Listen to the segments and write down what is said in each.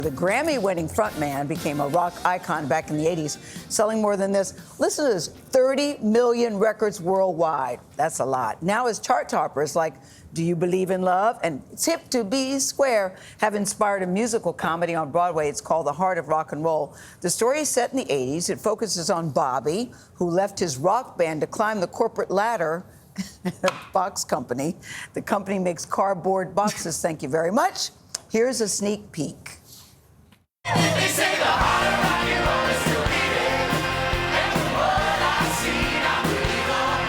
The Grammy-winning frontman became a rock icon back in the 80s, selling more than this. Listen to this, 30 million records worldwide. That's a lot. Now his chart toppers like Do You Believe in Love and It's Hip to Be Square have inspired a musical comedy on Broadway. It's called The Heart of Rock and Roll. The story is set in the 80s. It focuses on Bobby, who left his rock band to climb the corporate ladder at a box company. The company makes cardboard boxes. Thank you very much. Here's a sneak peek. They say the heart of rock and roll is still beating, and from what I've seen, I believe on.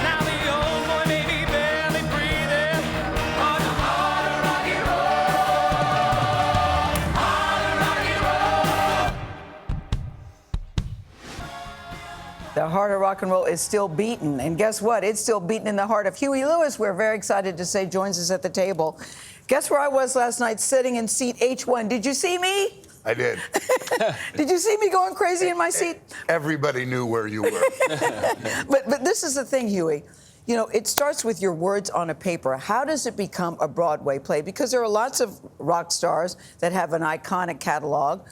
Now the old boy may be barely breathing on the heart of rock and roll, heart of rock and roll. The heart of rock and roll is still beaten, and guess what? It's still beaten in the heart of Huey Lewis. We're very excited to say joins us at the table. Guess where I was last night, sitting in seat H1. Did you see me? I did. Did you see me going crazy in my seat? Everybody knew where you were. But this is the thing, Huey. You know, it starts with your words on a paper. How does it become a Broadway play? Because there are lots of rock stars that have an iconic catalog,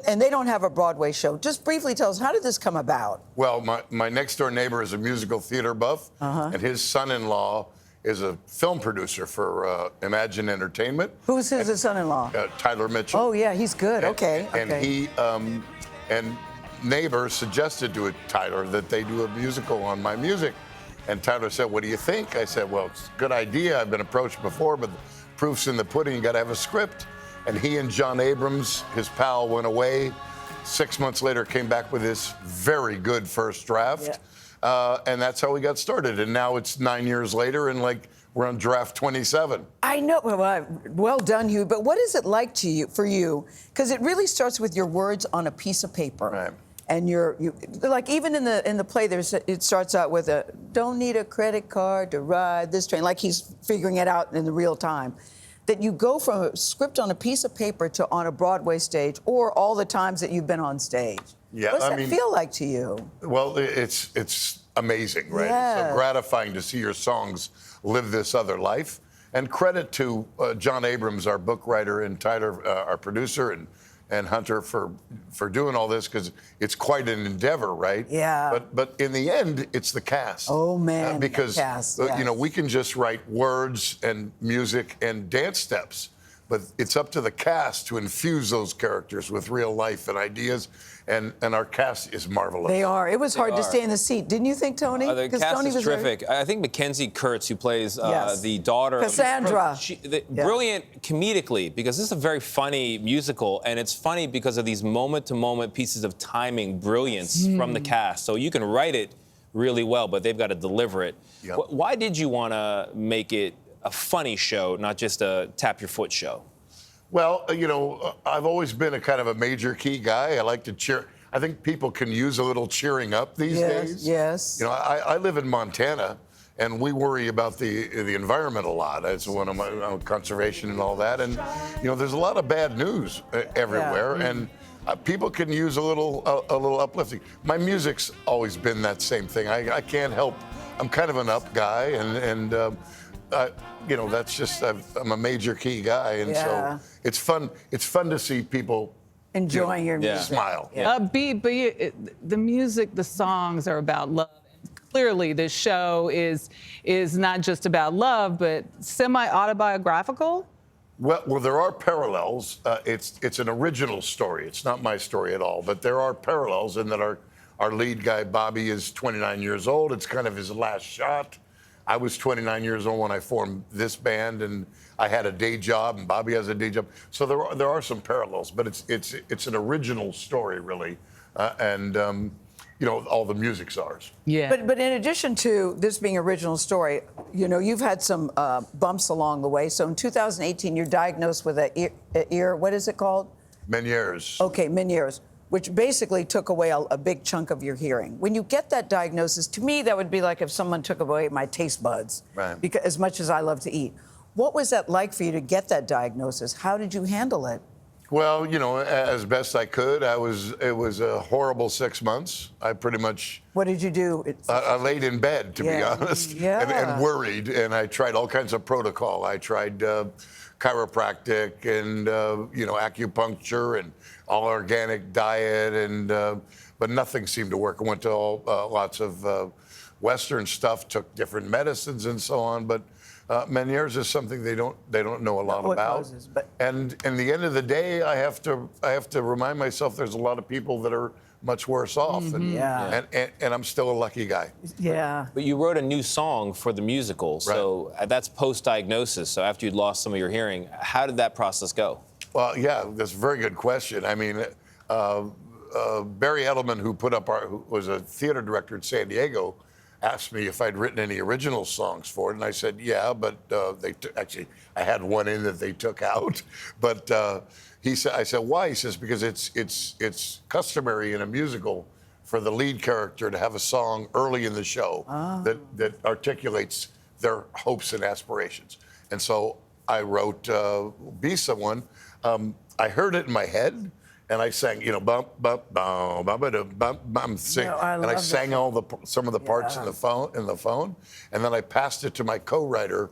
and they don't have a Broadway show. Just briefly tell us, how did this come about? Well, my next-door neighbor is a musical theater buff, and his son-in-law is a film producer for Imagine Entertainment. Who's his son-in-law? Tyler Mitchell. Oh, yeah, he's good. Okay. And he and neighbor suggested to Tyler that they do a musical on my music. And Tyler said, "What do you think?" I said, "Well, it's a good idea. I've been approached before, but the proof's in the pudding. You got to have a script." And he and John Abrams, his pal, went away. 6 months later, came back with this very good first draft. Yeah. And that's how we got started. And now it's 9 years later, and we're on draft 27. I know. Well done, Hugh. But what is it like for you? Because it really starts with your words on a piece of paper. Right. And you like even in the play, it starts out with don't need a credit card to ride this train. Like he's figuring it out in the real time. That you go from a script on a piece of paper to on a Broadway stage, or all the times that you've been on stage. Yeah, What's that feel like to you? Well, it's amazing, right? Yeah. It's so gratifying to see your songs live this other life. And credit to John Abrams, our book writer, and Tyler, our producer, and Hunter for doing all this, because it's quite an endeavor, right? Yeah. But in the end, it's the cast. Oh man, because the cast, yes. you know, we can just write words and music and dance steps, but it's up to the cast to infuse those characters with real life and ideas. And our cast is marvelous. They are. It was hard to stay in the seat. Didn't you think, Tony? The cast Tony is terrific. I think Mackenzie Kurtz, who plays the daughter Cassandra. Brilliant comedically, because this is a very funny musical, and it's funny because of these moment-to-moment pieces of timing brilliance from the cast. So you can write it really well, but they've got to deliver it. Yep. Why did you want to make it a funny show, not just a tap-your-foot show? Well, you know, I've always been a kind of a major key guy. I like to cheer. I think people can use a little cheering up these days. Yes. You know, I live in Montana, and we worry about the environment a lot. It's one of my conservation and all that. And, you know, there's a lot of bad news everywhere, and people can use a little uplifting. My music's always been that same thing. I can't help. I'm kind of an up guy, and you know, that's just, I'm a major key guy, and so it's fun. It's fun to see people enjoying your music. Smile. The music, the songs are about love. Clearly, this show is not just about love, but semi-autobiographical. Well, there are parallels. It's an original story. It's not my story at all, but there are parallels in that our lead guy, Bobby, is 29 years old. It's kind of his last shot. I was 29 years old when I formed this band, and I had a day job, and Bobby has a day job. So there are some parallels, but it's an original story, really, and you know, all the music's ours. Yeah. But in addition to this being original story, you know, you've had some bumps along the way. So in 2018, you're diagnosed with an ear. What is it called? Meniere's. Okay, Meniere's, which basically took away a big chunk of your hearing. When you get that diagnosis, to me, that would be like if someone took away my taste buds, right? Because as much as I love to eat. What was that like for you to get that diagnosis? How did you handle it? Well, you know, as best I could. It was a horrible 6 months. I pretty much. What did you do? I laid in bed, to be honest, and worried. And I tried all kinds of protocol. I tried chiropractic and acupuncture and all organic diet, and but nothing seemed to work. I went to lots of Western stuff, took different medicines and so on, but Meniere's is something they don't know a lot what about. causes, but- And in the end of the day, I have to remind myself there's a lot of people that are much worse off, Yeah. and I'm still a lucky guy. Yeah. But you wrote a new song for the musical, so that's post-diagnosis. So after you'd lost some of your hearing, how did that process go? Well, yeah, that's a very good question. I mean, Barry Edelman, who was a theater director in San Diego, asked me if I'd written any original songs for it, and I said, yeah, but actually, I had one in that they took out. But I said, why? He says, because it's customary in a musical for the lead character to have a song early in the show that articulates their hopes and aspirations. And so I wrote Be Someone. I heard it in my head, and I sang, bump, bump, bum, bum, bum, bum, sing, No, I and I love sang some of the parts in the phone, and then I passed it to my co-writer,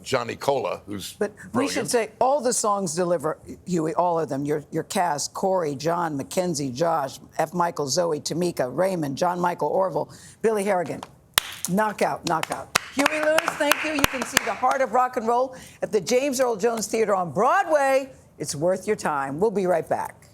Johnny Cola, who's But we brilliant. should say all the songs deliver, Huey, all of them. Your cast, Corey, John, Mackenzie, Josh, F. Michael, Zoe, Tamika, Raymond, John Michael, Orville, Billy Harrigan. Knockout, knockout. Huey Lewis, thank you. You can see The Heart of Rock and Roll at the James Earl Jones Theater on Broadway. It's worth your time. We'll be right back.